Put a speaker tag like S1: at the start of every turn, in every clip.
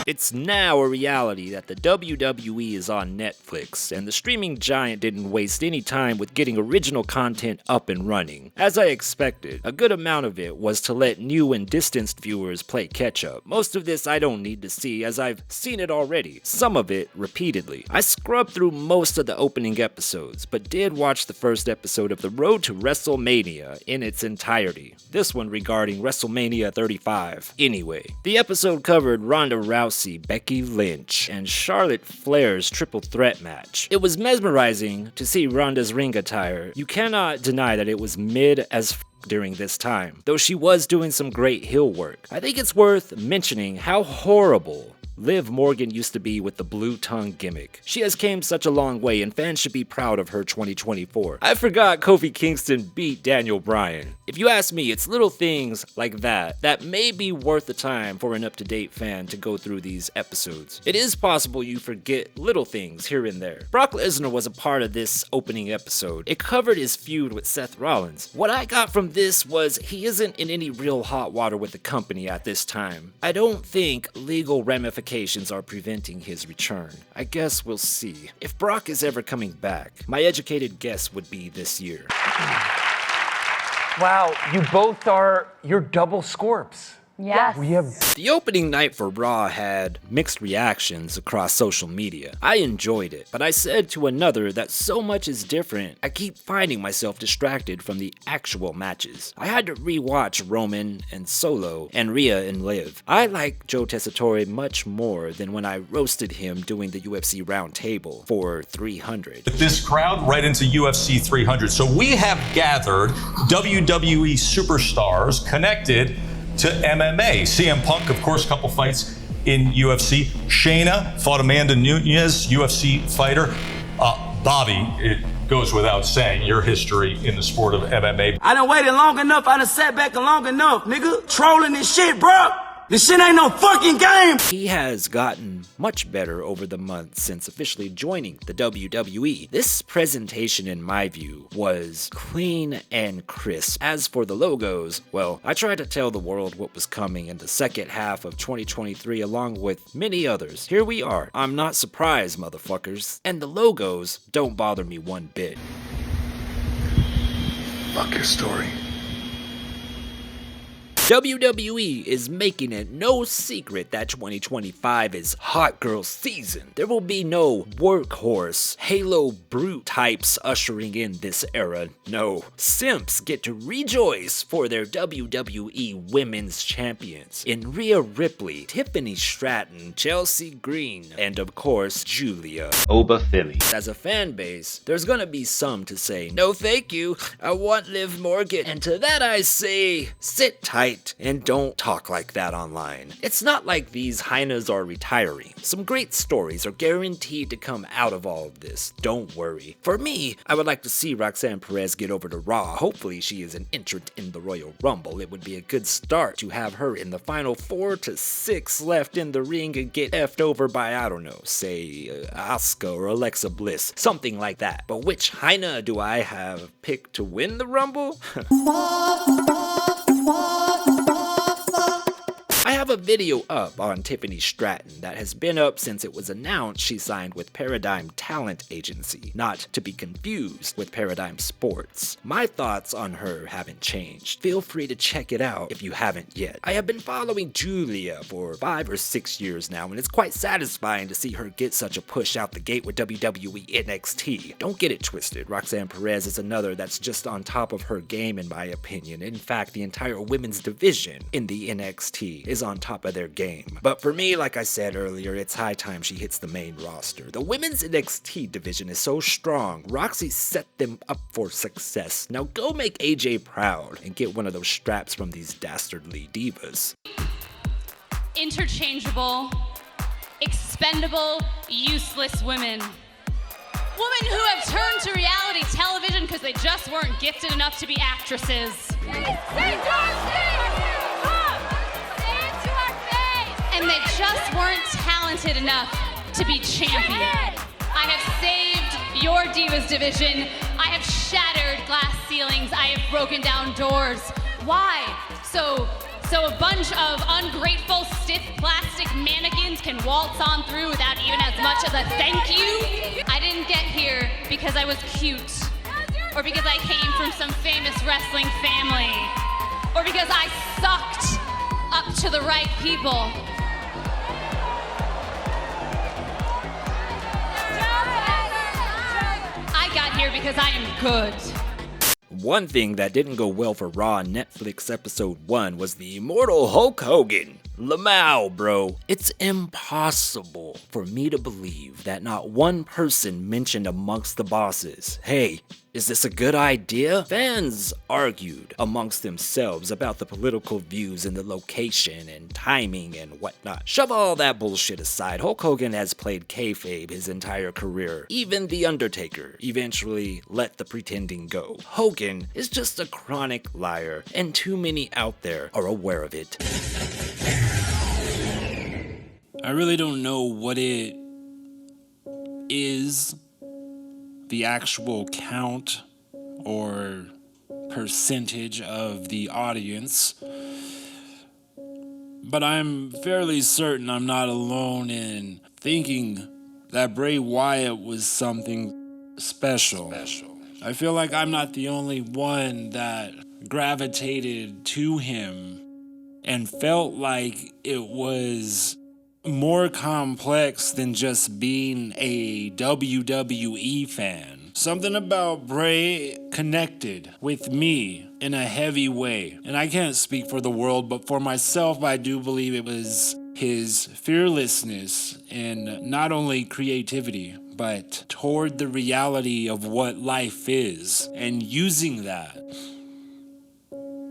S1: It's now a reality that the WWE is on Netflix, and the streaming giant didn't waste any time with getting original content up and running. As I expected, a good amount of it was to let new and distanced viewers play catch-up. Most of this I don't need to see, as I've seen it already, some of it repeatedly. I scrubbed through most of the opening episodes, but did watch the first episode of The Road to WrestleMania in its entirety, this one regarding WrestleMania 35. Anyway, the episode covered Ronda Rousey, Becky Lynch, and Charlotte Flair's triple threat match. It was mesmerizing to see Ronda's ring attire. You cannot deny that it was mid as during this time, though she was doing some great heel work. I think it's worth mentioning how horrible Liv Morgan used to be with the blue tongue gimmick. She has came such a long way, and fans should be proud of her 2024. I forgot Kofi Kingston beat Daniel Bryan. If you ask me, it's little things like that may be worth the time for an up-to-date fan to go through these episodes. It is possible you forget little things here and there. Brock Lesnar was a part of this opening episode. It covered his feud with Seth Rollins. What I got from this was he isn't in any real hot water with the company at this time. I don't think legal ramifications are preventing his return. I guess we'll see. If Brock is ever coming back, my educated guess would be this year.
S2: Wow, you're double Scorps.
S3: Yes.
S1: The opening night for Raw had mixed reactions across social media. I enjoyed it, but I said to another that so much is different, I keep finding myself distracted from the actual matches. I had to rewatch Roman and Solo and Rhea and Liv. I like Joe Tessitore much more than when I roasted him doing the UFC Roundtable for 300.
S4: This crowd right into UFC 300. So we have gathered WWE superstars connected to MMA. CM Punk, of course, a couple fights in UFC. Shayna fought Amanda Nunes, UFC fighter. Bobby, it goes without saying, your history in the sport of MMA.
S5: I done waited long enough, I done sat back long enough, nigga. Trolling this shit, bro. This shit ain't no fucking game!
S1: He has gotten much better over the months since officially joining the WWE. This presentation, in my view, was clean and crisp. As for the logos, well, I tried to tell the world what was coming in the second half of 2023 along with many others. Here we are. I'm not surprised, motherfuckers. And the logos don't bother me one bit.
S6: Fuck your story.
S1: WWE is making it no secret that 2025 is hot girl season. There will be no workhorse, Halo brute types ushering in this era. No, simps get to rejoice for their WWE Women's Champions in Rhea Ripley, Tiffany Stratton, Chelsea Green, and of course, Julia.
S7: Oba Philly.
S1: As a fan base, there's gonna be some to say, no thank you, I want Liv Morgan. And to that I say, sit tight and don't talk like that online. It's not like these hyenas are retiring. Some great stories are guaranteed to come out of all of this. Don't worry. For me, I would like to see Roxanne Perez get over to Raw. Hopefully she is an entrant in the Royal Rumble. It would be a good start to have her in the final 4 to 6 left in the ring and get effed over by, I don't know, say Asuka or Alexa Bliss. Something like that. But which hyena do I have picked to win the Rumble? I have a video up on Tiffany Stratton that has been up since it was announced she signed with Paradigm Talent Agency, not to be confused with Paradigm Sports. My thoughts on her haven't changed. Feel free to check it out if you haven't yet. I have been following Julia for 5 or 6 years now, and it's quite satisfying to see her get such a push out the gate with WWE NXT. Don't get it twisted, Roxanne Perez is another that's just on top of her game in my opinion. In fact, the entire women's division in the NXT is on top of their game. But for me, like I said earlier, it's high time she hits the main roster. The women's NXT division is so strong, Roxy set them up for success. Now go make AJ proud and get one of those straps from these dastardly divas.
S8: Interchangeable, expendable, useless women. Women who have turned to reality television because they just weren't gifted enough to be actresses. And they just weren't talented enough to be champion. I have saved your Divas division. I have shattered glass ceilings. I have broken down doors. Why? So a bunch of ungrateful, stiff plastic mannequins can waltz on through without even as much as a thank you. I didn't get here because I was cute, or because I came from some famous wrestling family, or because I sucked up to the right people. I got here because I am good.
S1: One thing that didn't go well for Raw on Netflix episode 1 was the immortal Hulk Hogan. Lamau, bro. It's impossible for me to believe that not one person mentioned amongst the bosses, hey, is this a good idea? Fans argued amongst themselves about the political views and the location and timing and whatnot. Shove all that bullshit aside, Hulk Hogan has played kayfabe his entire career. Even The Undertaker eventually let the pretending go. Hogan is just a chronic liar, and too many out there are aware of it.
S3: I really don't know what it is, the actual count or percentage of the audience, but I'm fairly certain I'm not alone in thinking that Bray Wyatt was something special. I feel like I'm not the only one that gravitated to him and felt like it was more complex than just being a WWE fan. Something about Bray connected with me in a heavy way. And I can't speak for the world, but for myself, I do believe it was his fearlessness and not only creativity, but toward the reality of what life is, and using that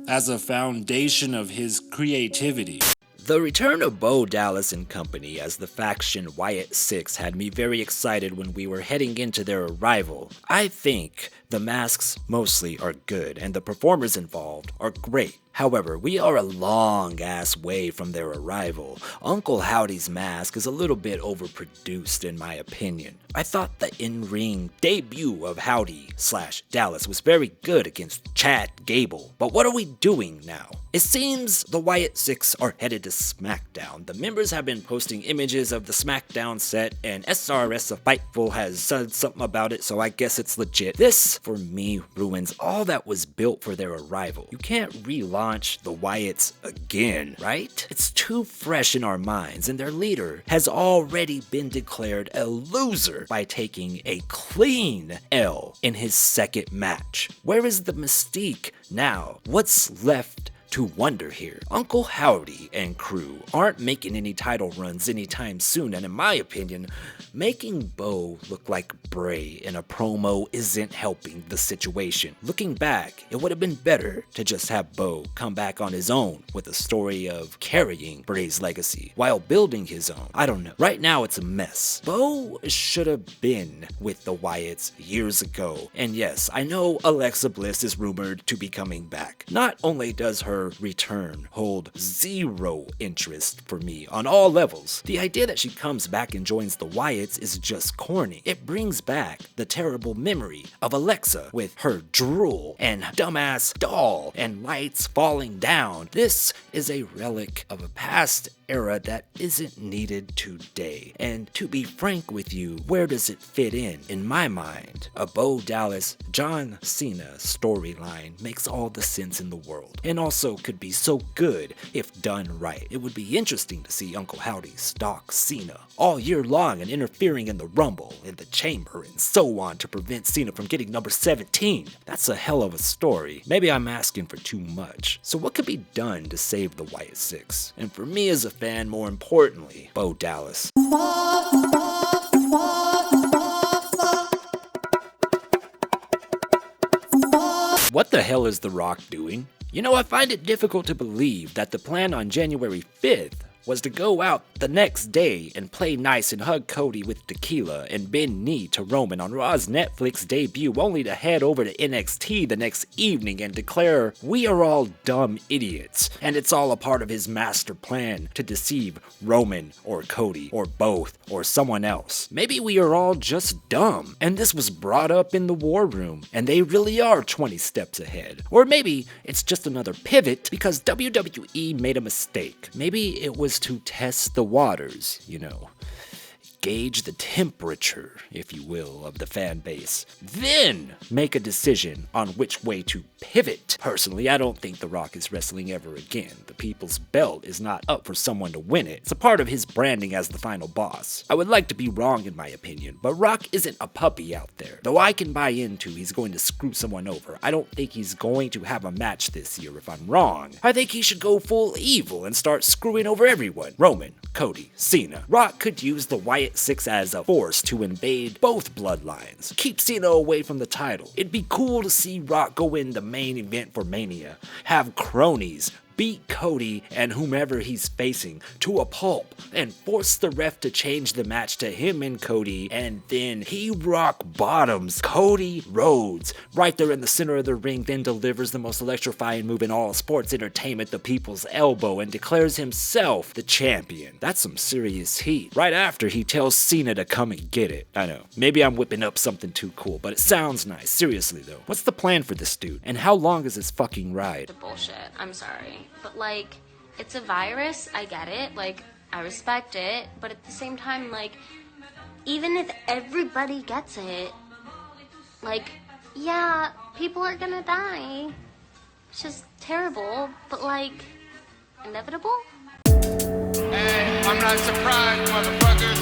S3: as a foundation of his creativity.
S1: The return of Bo Dallas and company as the faction Wyatt 6 had me very excited when we were heading into their arrival. I think the masks mostly are good and the performers involved are great. However, we are a long-ass way from their arrival. Uncle Howdy's mask is a little bit overproduced in my opinion. I thought the in-ring debut of Howdy/Dallas was very good against Chad Gable. But what are we doing now? It seems the Wyatt 6 are headed to SmackDown. The members have been posting images of the SmackDown set, and SRS of Fightful has said something about it, so I guess it's legit. This, for me, ruins all that was built for their arrival. You can't relaunch the Wyatts again, right? It's too fresh in our minds, and their leader has already been declared a loser by taking a clean L in his second match. Where is the mystique now? What's left to wonder here? Uncle Howdy and crew aren't making any title runs anytime soon, and in my opinion, making Bo look like Bray in a promo isn't helping the situation. Looking back, it would have been better to just have Bo come back on his own with a story of carrying Bray's legacy while building his own. I don't know. Right now it's a mess. Bo should have been with the Wyatts years ago. And yes, I know Alexa Bliss is rumored to be coming back. Not only does her return hold zero interest for me on all levels, the idea that she comes back and joins the Wyatts is just corny. It brings back the terrible memory of Alexa with her drool and dumbass doll and lights falling down. This is a relic of a past era that isn't needed today. And to be frank with you, where does it fit in? In my mind, a Bo Dallas, John Cena storyline makes all the sense in the world, and also could be so good if done right. It would be interesting to see Uncle Howdy stalk Cena all year long and interfering in the Rumble, in the Chamber, and so on to prevent Cena from getting number 17. That's a hell of a story. Maybe I'm asking for too much. So what could be done to save the Wyatt 6? And for me as a fan, more importantly, Bo Dallas. What the hell is The Rock doing? You know, I find it difficult to believe that the plan on January 5th was to go out the next day and play nice and hug Cody with tequila and bend knee to Roman on Raw's Netflix debut, only to head over to NXT the next evening and declare we are all dumb idiots and it's all a part of his master plan to deceive Roman or Cody or both or someone else. Maybe we are all just dumb and this was brought up in the war room and they really are 20 steps ahead. Or maybe it's just another pivot because WWE made a mistake. Maybe it was was to test the waters, you know. Gauge the temperature, if you will, of the fan base. Then make a decision on which way to pivot. Personally, I don't think The Rock is wrestling ever again. The People's Belt is not up for someone to win it. It's a part of his branding as the final boss. I would like to be wrong in my opinion, but Rock isn't a puppy out there. Though I can buy into he's going to screw someone over, I don't think he's going to have a match this year if I'm wrong. I think he should go full evil and start screwing over everyone. Roman, Cody, Cena. Rock could use the Wyatt 6 as a force to invade both bloodlines. Keep Cena away from the title. It'd be cool to see Rock go in the main event for Mania. Have cronies beat Cody and whomever he's facing to a pulp and force the ref to change the match to him and Cody, and then he rock bottoms Cody Rhodes right there in the center of the ring, then delivers the most electrifying move in all sports entertainment, the People's Elbow, and declares himself the champion. That's some serious heat. Right after he tells Cena to come and get it. I know, maybe I'm whipping up something too cool, but it sounds nice. Seriously though, what's the plan for this dude? And how long is this fucking ride?
S6: Bullshit. I'm sorry. But, like, it's a virus. I get it. Like, I respect it. But at the same time, like, even if everybody gets it, like, yeah, people are gonna die. It's just terrible. But, like, inevitable?
S7: Hey, I'm not surprised, motherfucker.